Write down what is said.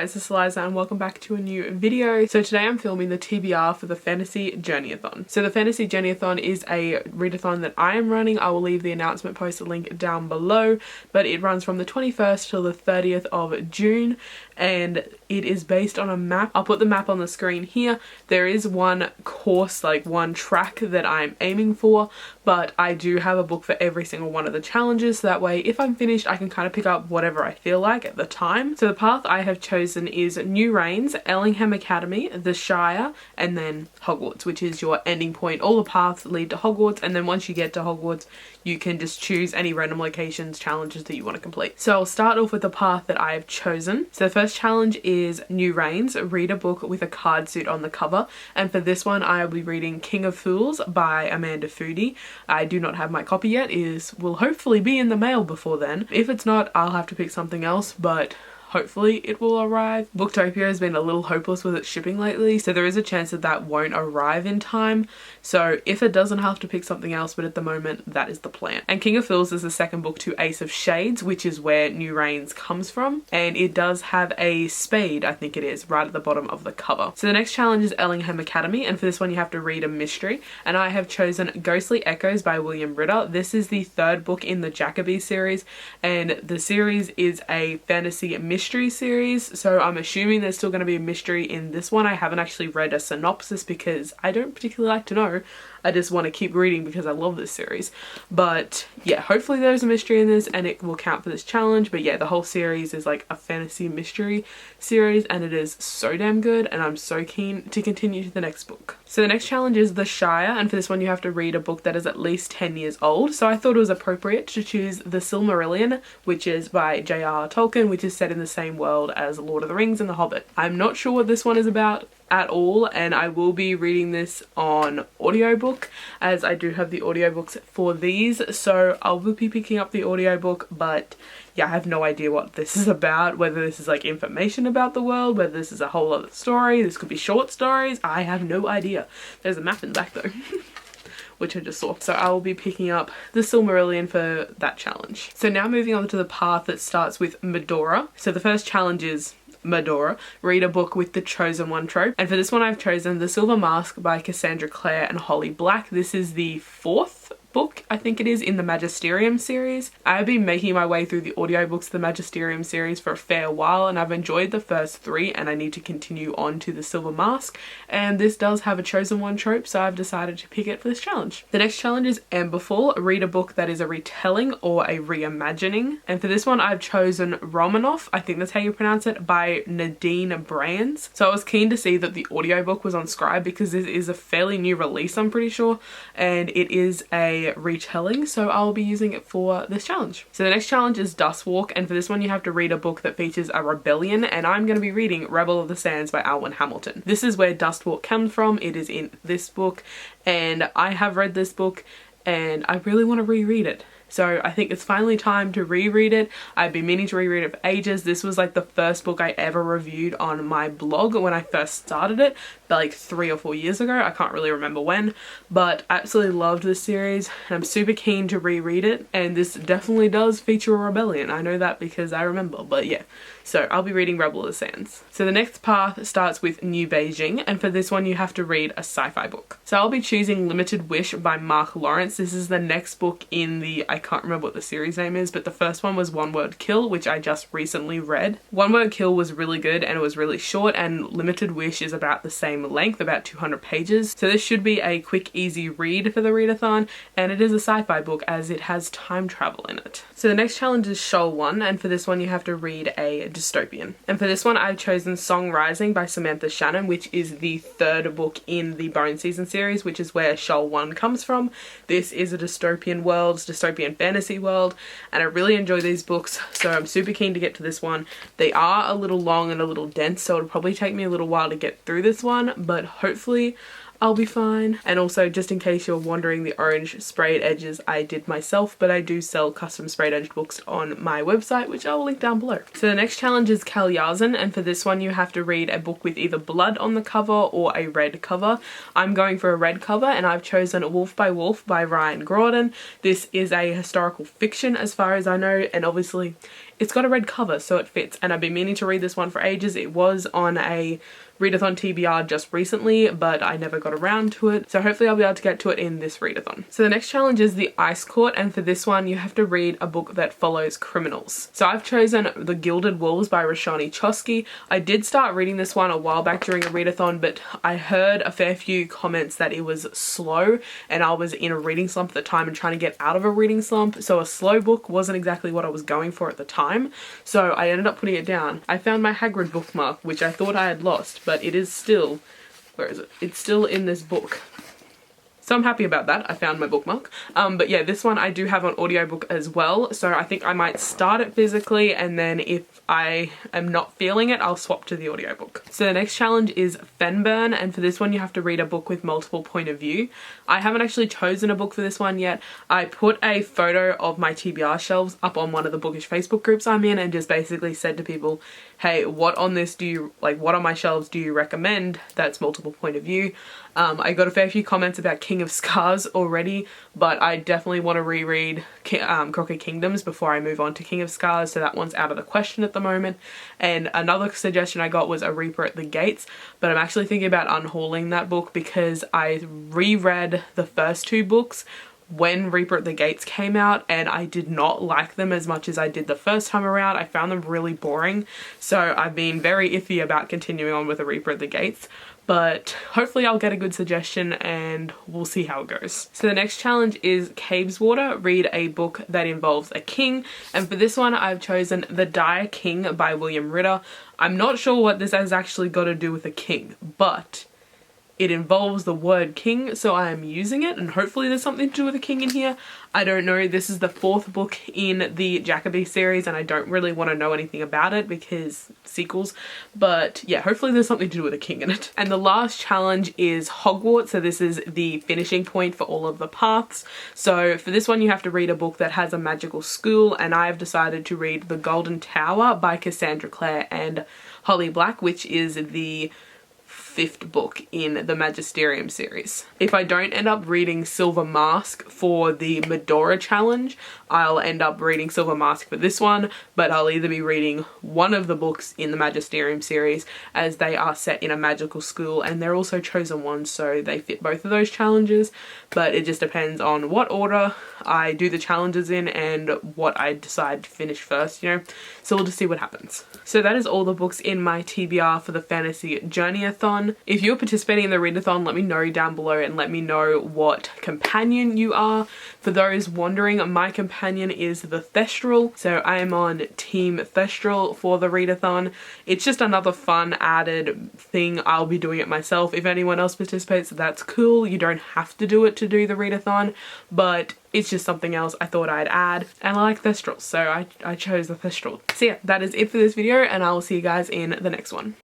guys, this is Eliza and welcome back to a new video. So today I'm filming the TBR for the Fantasy JourneyAthon. So the Fantasy JourneyAthon is a readathon that I am running. I will leave the announcement post link down below, but it runs from the 21st till the 30th of June and it is based on a map. I'll put the map on the screen here. There is one course, like one track that I'm aiming for, but I do have a book for every single one of the challenges, so that way if I'm finished I can kind of pick up whatever I feel like at the time. So the path I have chosen is New Reynes, Ellingham Academy, the Shire, and then Hogwarts, which is your ending point. All the paths lead to Hogwarts, and then once you get to Hogwarts you can just choose any random locations, challenges that you want to complete. So I'll start off with the path that I have chosen. So the first challenge is New Reynes, read a book with a card suit on the cover, and for this one I will be reading King of Fools by Amanda Foody. I do not have my copy yet. Will hopefully be in the mail before then. If it's not, I'll have to pick something else, but hopefully it will arrive. Booktopia has been a little hopeless with its shipping lately, so there is a chance that that won't arrive in time. So if it doesn't, have to pick something else, but at the moment that is the plan. And King of Fools is the second book to Ace of Shades, which is where New Reynes comes from, and it does have a spade, I think it is, right at the bottom of the cover. So the next challenge is Ellingham Academy, and for this one you have to read a mystery, and I have chosen Ghostly Echoes by William Ritter. This is the third book in the Jacoby series, and the series is a fantasy mystery series, so I'm assuming there's still going to be a mystery in this one. I haven't actually read a synopsis because I don't particularly like to know. I just want to keep reading because I love this series. But yeah, hopefully there's a mystery in this and it will count for this challenge. But yeah, the whole series is like a fantasy mystery series and it is so damn good, and I'm so keen to continue to the next book. So the next challenge is The Shire, and for this one you have to read a book that is at least 10 years old. So I thought it was appropriate to choose The Silmarillion, which is by J.R.R. Tolkien, which is set in the same world as Lord of the Rings and The Hobbit. I'm not sure what this one is about at all, and I will be reading this on audiobook as I do have the audiobooks for these, so I will be picking up the audiobook. But yeah, I have no idea what this is about, whether this is like information about the world, whether this is a whole other story, this could be short stories, I have no idea. There's a map in the back though which I just saw. So I will be picking up The Silmarillion for that challenge. So now moving on to the path that starts with Medora. So the first challenge is Medora, read a book with the Chosen One Trope, and for this one I've chosen The Silver Mask by Cassandra Clare and Holly Black. This is the fourth book, I think it is, in the Magisterium series. I've been making my way through the audiobooks of the Magisterium series for a fair while, and I've enjoyed the first three, and I need to continue on to The Silver Mask, and this does have a Chosen One trope, so I've decided to pick it for this challenge. The next challenge is Emberfall, read a book that is a retelling or a reimagining, and for this one I've chosen Romanoff, I think that's how you pronounce it, by Nadine Brands. So I was keen to see that the audiobook was on Scribe because this is a fairly new release, I'm pretty sure, and it is a retelling, so I'll be using it for this challenge. So the next challenge is Dustwalk, and for this one you have to read a book that features a rebellion, and I'm going to be reading Rebel of the Sands by Alwyn Hamilton. This is where Dustwalk comes from. It is in this book, and I have read this book and I really want to reread it. So I think it's finally time to reread it. I've been meaning to reread it for ages. This was like the first book I ever reviewed on my blog when I first started it, but like 3 or 4 years ago. I can't really remember when, but I absolutely loved this series and I'm super keen to reread it, and this definitely does feature a rebellion. I know that because I remember, but yeah. So I'll be reading Rebel of the Sands. So the next path starts with New Beijing, and for this one you have to read a sci-fi book. So I'll be choosing Limited Wish by Mark Lawrence. This is the next book in the, I can't remember what the series name is, but the first one was One Word Kill, which I just recently read. One Word Kill was really good and it was really short, and Limited Wish is about the same length, about 200 pages. So this should be a quick, easy read for the readathon, and it is a sci-fi book as it has time travel in it. So the next challenge is Sheol 1, and for this one you have to read a dystopian. And for this one I've chosen Song Rising by Samantha Shannon, which is the third book in the Bone Season series, which is where Sheol 1 comes from. This is a dystopian world, dystopian fantasy world, and I really enjoy these books, so I'm super keen to get to this one. They are a little long and a little dense, so it'll probably take me a little while to get through this one, but hopefully I'll be fine. And also, just in case you're wondering, the orange sprayed edges I did myself, but I do sell custom sprayed edged books on my website, which I will link down below. So the next challenge is Kalyazin, and for this one you have to read a book with either blood on the cover or a red cover. I'm going for a red cover, and I've chosen Wolf by Wolf by Ryan Gordon. This is a historical fiction as far as I know, and obviously it's got a red cover so it fits, and I've been meaning to read this one for ages. It was on a ReadAthon TBR just recently, but I never got around to it, so hopefully I'll be able to get to it in this readathon. So the next challenge is the Ice Court, and for this one you have to read a book that follows criminals. So I've chosen The Gilded Wolves by Roshani Chosky. I did start reading this one a while back during a readathon, but I heard a fair few comments that it was slow, and I was in a reading slump at the time and trying to get out of a reading slump, so a slow book wasn't exactly what I was going for at the time, so I ended up putting it down. I found my Hagrid bookmark, which I thought I had lost, but it is still, where is it? It's still in this book. So I'm happy about that. I found my bookmark. But yeah, this one I do have on audiobook as well, so I think I might start it physically, and then if I am not feeling it, I'll swap to the audiobook. So the next challenge is Fennbirn, and for this one you have to read a book with multiple point of view. I haven't actually chosen a book for this one yet. I put a photo of my TBR shelves up on one of the bookish Facebook groups I'm in, and just basically said to people, hey, what on this do you, like, what on my shelves do you recommend that's multiple point of view? I got a fair few comments about King of Scars already, but I definitely want to reread Crooked Kingdoms before I move on to King of Scars, so that one's out of the question at the moment. And another suggestion I got was A Reaper at the Gates, but I'm actually thinking about unhauling that book because I reread the first two books when Reaper at the Gates came out, and I did not like them as much as I did the first time around. I found them really boring, so I've been very iffy about continuing on with A Reaper at the Gates. But hopefully I'll get a good suggestion and we'll see how it goes. So the next challenge is Cabeswater, read a book that involves a king, and for this one I've chosen The Dire King by William Ritter. I'm not sure what this has actually got to do with a king, but it involves the word king, so I am using it, and hopefully there's something to do with a king in here. I don't know. This is the fourth book in the Jacoby series, and I don't really want to know anything about it because sequels, but yeah, hopefully there's something to do with a king in it. And the last challenge is Hogwarts, so this is the finishing point for all of the paths. So for this one you have to read a book that has a magical school, and I have decided to read The Golden Tower by Cassandra Clare and Holly Black, which is the fifth book in the Magisterium series. If I don't end up reading Silver Mask for the Medora challenge, I'll end up reading Silver Mask for this one, but I'll either be reading one of the books in the Magisterium series, as they are set in a magical school and they're also chosen ones, so they fit both of those challenges, but it just depends on what order I do the challenges in and what I decide to finish first, you know, so we'll just see what happens. So that is all the books in my TBR for the Fantasy JourneyAthon. If you're participating in the readathon, let me know down below and let me know what companion you are. For those wondering, my companion is the Thestral, so I am on Team Thestral for the readathon. It's just another fun added thing. I'll be doing it myself. If anyone else participates, that's cool. You don't have to do it to do the readathon, but it's just something else I thought I'd add, and I like Thestral, so I chose the Thestral. So yeah, that is it for this video, and I will see you guys in the next one.